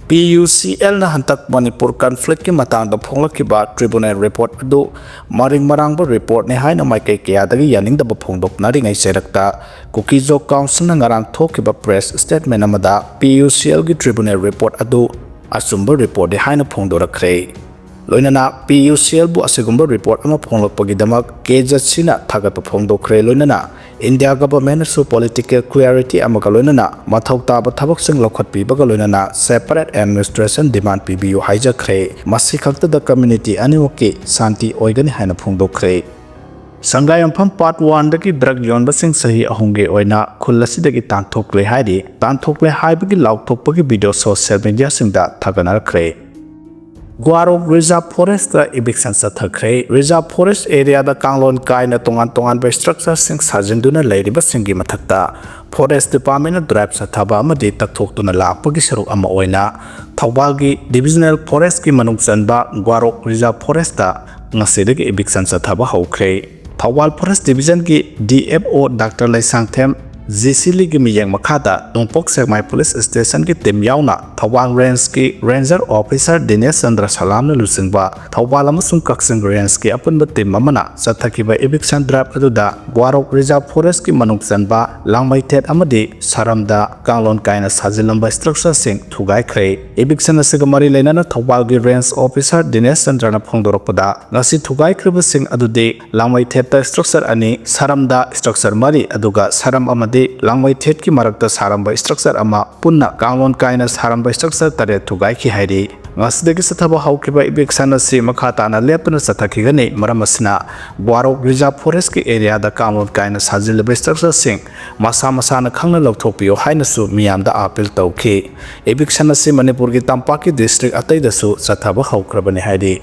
PUCL na hantak Manipur conflict ki matang da phonglakkiba tribunal report adu maring marangba report ne haina maikai kayadagi yaning da phongdok nari ngai serakta Kuki Council na ngarang thokiba press statement amada PUCL gi tribunal report adu asumba report de haina phongdorakre loinana PUCL bu asegumba report ama phonglakpagidamak KJSina thagat phongdokre loinana India government su political clarity amaga loinana mathau taba thabak sing lokhatpibaga loinana separate administration demand PBU haijakre masi khakta da community animoki santi oigani haina phongdokre Sangayampham part 1 dagi drug yonba sing sahi ahunge oina khullasidagi Tanthokhre haidi Tanthokhre haibagi lauthokpagi video social media singda thaganar Warol Reserve Forest da eviction sathakre Reserve Forest area da kanglon kaina tongan by structure sing sajinduna leiriba singi mathakta Forest Department drive sathaba amadi takthokduna lakpagi saruk ama oina Thaubalgi Divisional Forest ki manung chanba Warol Reserve Forest da ngasidagi eviction sathaba hokre Thawal Forest Division ki DFO Dr. Laisangthem GCL ki miyang makhada Nongpok Sekmai Police Station ki team yauna Thawang Range ki Ranger Officer Dinesh Chandra Salam na lusingba Thawal amasung Kaksing Range ki apunba team mamana sathakiba eviction drive aduda Warol Reserve Forest ki manung chanba langmai thet amadi saramda kanglon kaina sajilamba structure sing thugai khre eviction asigamari leinana Thawal gi Range Officer Dinesh Chandra na phongdorokpada ngasi thugai khriba sing adude langmai thet ta structure ani saramda structure mari aduga saram amadi langmai thet ki marakta saramba structure ama punna kanglon kaina saramba structure tare thugai ki hairi ngasidagi sathaba haukiba eviction asi makhata na lepna sathakigani maramasna Warol Reserve Forest ki area da kanglon kaina sajilaba structure sing masa na khangna lokthokpiyo haina su miyamda appeal tawki eviction asi Manipur ki Tampaki district atai da su sathaba haukrabani hairi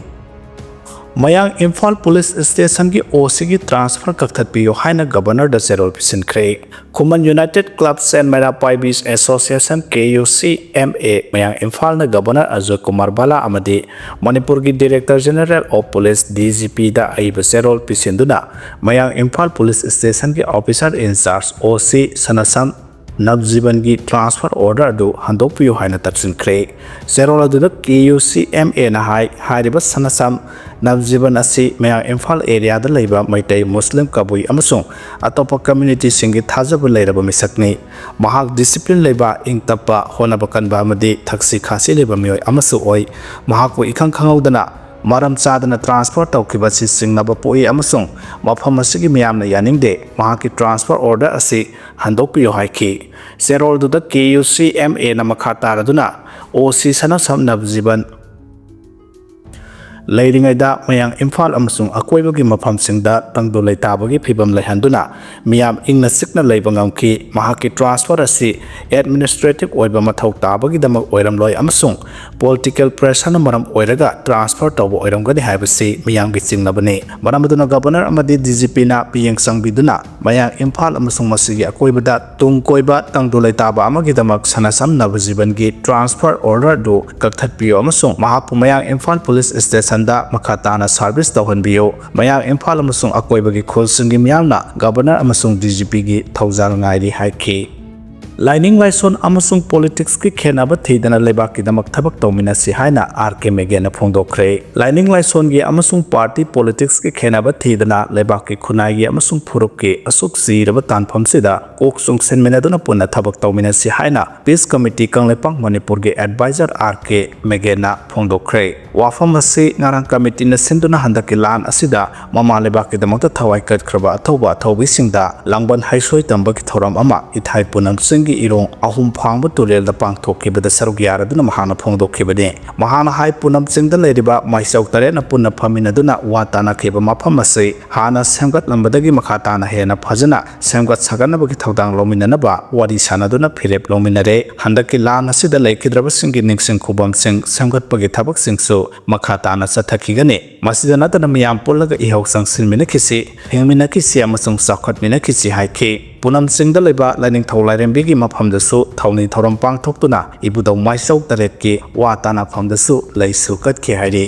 Mayang Imphal Police Station ki OC ki transfer kakthatpiyo haina governor da serol pisinkre Kuman United Clubs and Manipur Beach Association KUCMA Mayang Imphal na governor Ajay Kumar Bala amadi Manipur ki Director General of Police DGP da aiba serol pisinduna Mayang Imphal Police Station ki officer in charge OC Sanasam Navjiban ki transfer order adu handokpiyo haina tapsinkre serol adu da KUCMA na hairiba Sanasam Navjiban asi Mayang Imphal area da leiba maitai Muslim kabui amasung atopa community singi thajaba leiraba misakni mahak discipline leiba ingtapa honaba kanba amadi thaksi khasi leiba mioi amasu oi mahakbu ikhang khangaudana maram chadana transfer tawkiba si singnaba poi amasung mafam asigi miyamna yaningde mahaki transfer order asi handokpiyo haiki serol du da KUCMA na makhata raduna OC Sanasam Navjiban Leiringaida Mayang Imphal amasung akoibagi mafamsingda tangdo leitabagi phibam leihanduna miyam ingna sikna leibangamki mahaki transfer asi administrative oiba mathau tabagi damak oiramloi amasung political pressure na maram oiraga transfer tawbo oiramgani haibasi miyam gi chingnabani maramaduna governor amadi DGP na piyeng sangbiduna Mayang Imphal amasung masigi akoibada tungkoiba tangdo leitaba amagi damak Sanasam Navjiban gi transfer order do kakthatpiyo amasung mahapu Mayang Imphal Police Station Sanda makhatana service tawhanbiyo Mayang Imphal amasung akoibagi khulsingi miyamna governor amasung DGP gi thawjal ngairi haiki Lining Laison amasung politics ki khenaba theidana lebaki damak thabak tawminasi haina RK Megen na phongdokre Lining Laison gi amasung party politics ki khenaba theidana lebaki khunai gi amasung phuruk ki asuk siraba tanpham sida koksung senmenaduna punna thabak tawminasi haina peace committee kanglepang Manipur gi advisor RK Megen na phongdokre wafam asi ngarang committee na senduna handaki lan asida mama lebaki damak thawai kat khraba athoba thobi singda langban haisoi tambaki thoram ama ithai punam gi irong ahum phangba turel da pangthokibada sarugyara duna mahana phongdokhibade mahana hai punam singda leriba maisau tare na punna phaminaduna watana kheba mafam ase hana semgat lambadagi makhata na hena phajana semgat saganabagi thodang lominanaba wari sanaduna phirep lominare handaki lan asida leikidraba singi ningsing khubam sing semgat pagi thabak singsu makhata na sathakigane masida natana miyam polaga ihok sangsilmina khisi hengmina khisi amasung sakhatmina khisi haike punam singda leba lining tholairembigi mafamdasu thawni thoram pangthoktuna ibudau maisau taretki watana famdasu leisu katki hairi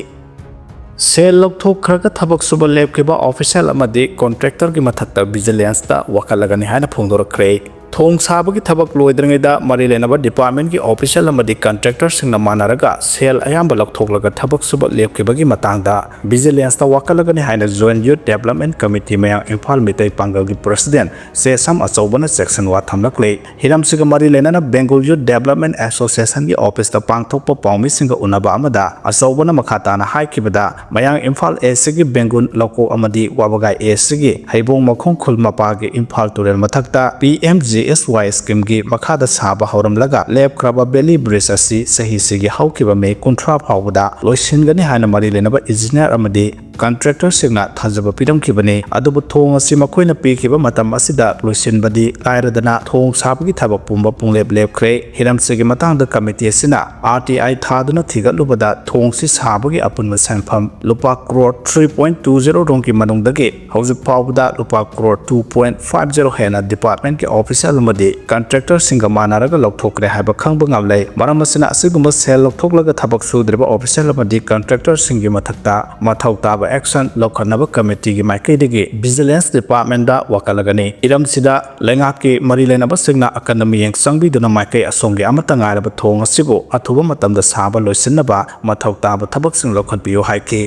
Sel lokthokhraka thabak suba lebkiba official amadi contractor gi mathakta vigilance ta wakalagani haina phongdorakre thong sabagi thabak loidrengeda mari lenaba department ki official amadi contractor singna manaraga sel ayamba lakthoklaga thabak suba lepkibagi matangda vigilance ta wakalagani haina joint youth development committee mayang Imphal Mitai Pangal gi president se sam achobana section wa thamlakle hiram siga mari lenana Bengal Youth Development Association gi office ta pangthokpa paumi singa unaba amada achobana makhata na haikibada mayang Imphal AC gi Bengal loko amadi wabagai AC gi haibong makhong khul mapa gi Imphal turel mathakta PMGSY scheme gi makhada saba horam laga lep kraba belly bridge asi sahi sigi haukiba me kuntra phawda loisingani haina mari lenaba engineer amadi contractor singna thajaba piram kibane adubu thong asi makoina pikiba matam asida loisinbadi kairadana thong sabagi thabak pumba punglep lep khre hiram sigi matang da committee sina RTI thaduna thigalubada thong si sabagi apunma sanpham lupa crore 3.20 rongki manungdagi haujuk phawda lupa crore 2.50 hena department ki official amadi contractor singa manaraga lokthokre haiba khangba ngamlei maram asina asigumba sel lokthoklaga thabak sudriba official amadi contractor singi mathakta mathauta action lokhanaba committee gi maikaidagi vigilance department da wakalagani iram sida lengak ki mari lenaba singna akademi yeng sangbi duna maikai asongi amata ngairaba thong asibu athuba matamda saba loisinaba mathauta thabak sing lokhanpiyo haiki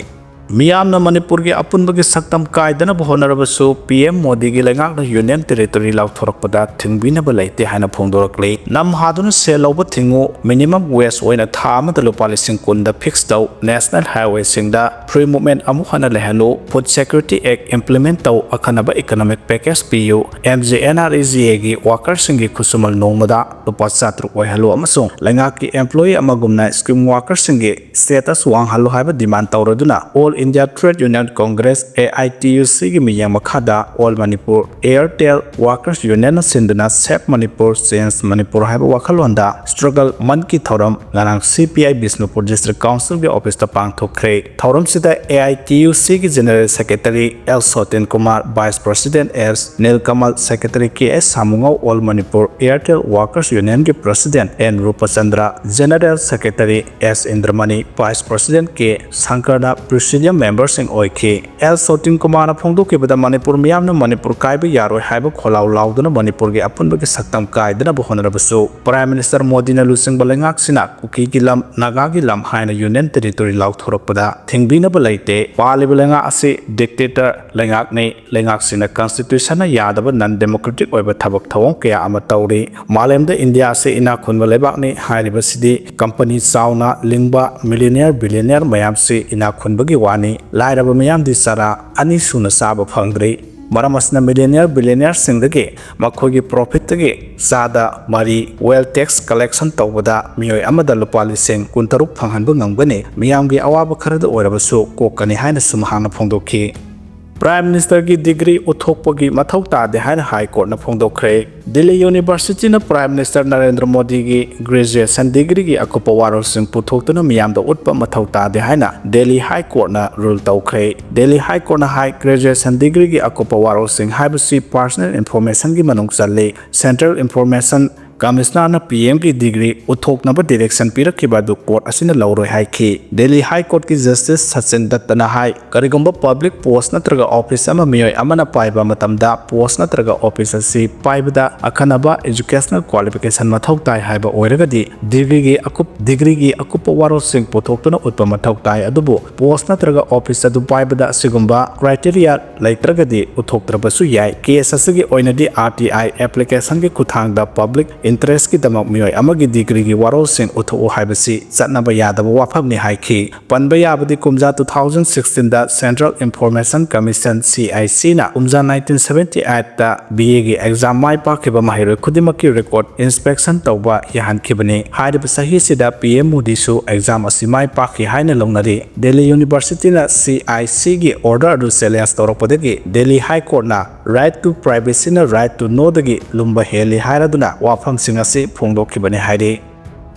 Miyamna Manipur gi apunbagi saktam kaidana bohonarabasu PM Modi gi lengakna union territory lauthorakpada thingbinaba leite haina phongdorakle nam haduna sel loba thingu minimum wage oina thama da lupa lising kunda fix daw national highway singda free movement amu hana lehalo food security act implement taw akhanaba economic package PU MJNREGA gi workers singi khusumal nongmada lupa satru oihalo amasung lengak ki employee amagumna scheme workers singi status wang halo haiba demand tawraduna all India Trade Union Congress AITUC gi miyang makhada All Manipur Airtel Workers Union sinduna Save Manipur Change Manipur haiba wakhalonda struggle man ki thoram ngarang CPI Bisnupur District Council gi office ta pangthokre thoram sida AITUC gi General Secretary L Sotin Kumar Vice President S Nilkamal Secretary KS Samungau All Manipur Airtel Workers Union gi President N Rupachandra General Secretary S Indramani Vice President K Sankarda President members in OIK L Sotin Kumar Pongdokibada Manipur Miyamna Manipur Kaiba Yaro Haiba Kholau Lauduna Manipur gi apunbagi saktam kaidana bohonarabasu Prime Minister Modi na lusing balengak sina Kuki gi lam Naga gi lam haina union territory lauthorakpada thingbina balaite pali balenga ase dictator lengak nei lengak sina constitution na yadaba non democratic oiba thabak thawong kaya ama tawri malemda India se ina khunba lebak ni hairiba sidi company sauna lingba millionaire billionaire mayam se ina khunbagi wani lairaba mayam di sara ani suna saba phangdri maramasna millionaire billionaire singdagi makhogi profit tagi sada mari wealth tax collection tawbada miyoi amada lupa lising kuntaruk phanghanba ngangbani miyamgi awaba kharada oirabasu kokani haina sumhana phongdokhi Prime Minister ki degree uthokpagi mathau tade haina High Court na phongdokre Delhi University na Prime Minister Narendra Modi gi graduation degree gi akupa warol sing puthoktuna miyamda utpa mathau tade haina Delhi High Court na rule tawkre Delhi High Court na high graduation degree gi akupa warol sing haibasi personal information gi manung challe Central Information Commissioner na PM ki degree uthoknaba direction pirakhiba du court asina lauroi haiki Delhi High Court ki Justice Sachin Datta na hai karigomba public post natraga office ama miyoi amana paiba matamda post natraga office asi paibada akhanaba educational qualification mathau tai haiba oiragadi degree gi akup warol sing puthoktuna utpa mathau tai adubu post natraga office adu paibada asigumba criteria laitragadi uthoktrabasu yai case asigi oinadi RTI application gi kuthangda public interest ki damak miyoi amagi degree gi warol sing utho haibasi chatnaba yadaba wafamni haiki panba yabadi kumja 2016 da Central Information Commission CIC na kumja 1978 da BA gi exam mai pakhiba mahiroi khudimaki record inspection tawba yahan khibani hairiba sahi sida PM Modi su exam asi mai pakhi haina longnari Delhi University na CIC gi order adu challenge tawrakpadagi Delhi High Court na right to privacy na right to know dagi lumba heli hairaduna wafam singasi phongdokhibani hairi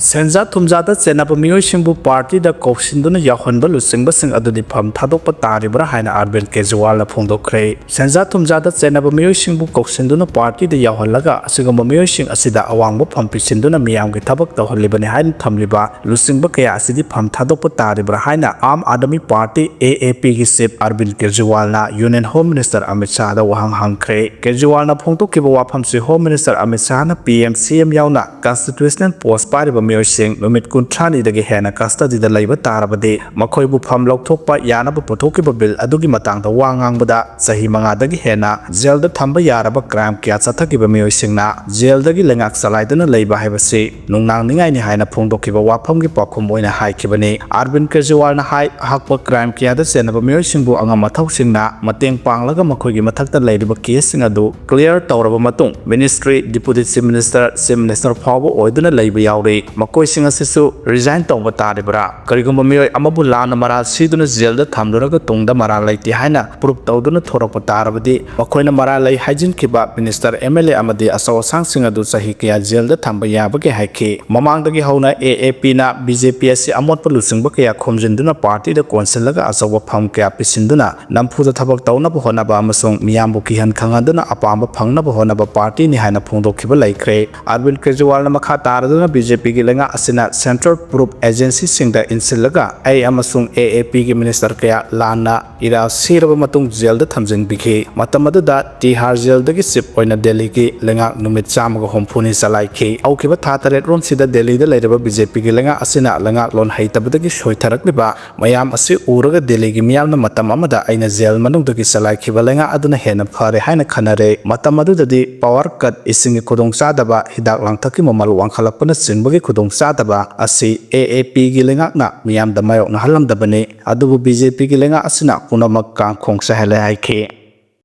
Senza Tumzada Senapa Mioshimbu Party the Koksinduna Yahonba Lusingbasing Adu the Pam Tadopa Taribra Haina Arben Kezuala Pondokre. Senza Tumzada Senapa Mioshimbu Koksinduna Party the Yaholaga, Sigama Mioshing Asida Awangbo Pampisinduna Miam Tabak the Holibani Hain Tamliba, Lusingbakaya Asidi Pam Tadopa Taribra Haina Arm Adami Party AAP Gisip Arben Kezualna, Union Home Minister Amit Shah the Wahang Hankre, Kezualna Pontokiba Pamsi Home Minister Amit Shah PMCM Yauna, Constitutional Post Party Mioshing, Lumit Kuntrani the Gehena Custody the Labor Tarabade, Makoibu Pam Loktopa Yanaba Potokiba Bill, Adugi Matang the Wangang Bada, Sahimanga the Gehena, Zel the Tamba Yaraba Gram Kiatsatakiba Mioshingna, Zel the Gilangak Salaidan Labor Havasi, Nunang Ningai Haina Pondokiba Wapam Gipokum in a high kibane, Arbin Kazuana High Hakpa Gram Kia the Senaba Mioshimbu Angamatosingna, Mateng Panglaga Makogi Matak the Lady Bakising Adu, clear Toraba Matung, Ministry, Deputy Minister, Minister Power, or the Labor Yauri. Makoi sing asisu resign tongba taribra karigumba mioi amabu lana mara siduna zelda thamduraga tungda mara laiti haina proof tawduna thorakpa tarabadi makoina mara lai hygiene kiba minister MLA amadi asaw sang sing adu sahi kya zelda thamba yabage haike mamangdagi hauna AAP na BJP asi amot palusingba kya khomjinduna party da council laga asaw pham kya pisinduna nampuda thabak tawna bahona ba amasong miyambu kihan khangaduna apamba phangna bahona ba party ni haina phongdokhiba laikre Arvind Kejriwal na makha taraduna BJP Lenga Asina Central Proof Agency Singda Insilaga, A Amasung AAP Minister Kaya Lana, Ira Siraba Matung Zelda Tamzing Biki, Matamada, Tihar Zelda Sip Oina Delhi Ki, Lenga Numit Samago Hompuni Salaiki, Aukiba Tataret Ron Sida Delhi the later BJP Lenga Asina Langa Lon Haitabaki Shoitarakliba, Mayam Asi Uraga Delhi Miam Matamamada, Aina Zel Manung the Salaki Valenga Aduna Hena Pare Haina Kanare, Matamadu the power cut is singing Kodong Sadaba, Hidak Langtaki Momal Wankalapana Sinbagi Kudong Sadaba, asi AAP Gilingak na Miam the Mayok na Halam the Bane, Adubu BJP Gilinga Asina, Punamak Kong Sahele Ike.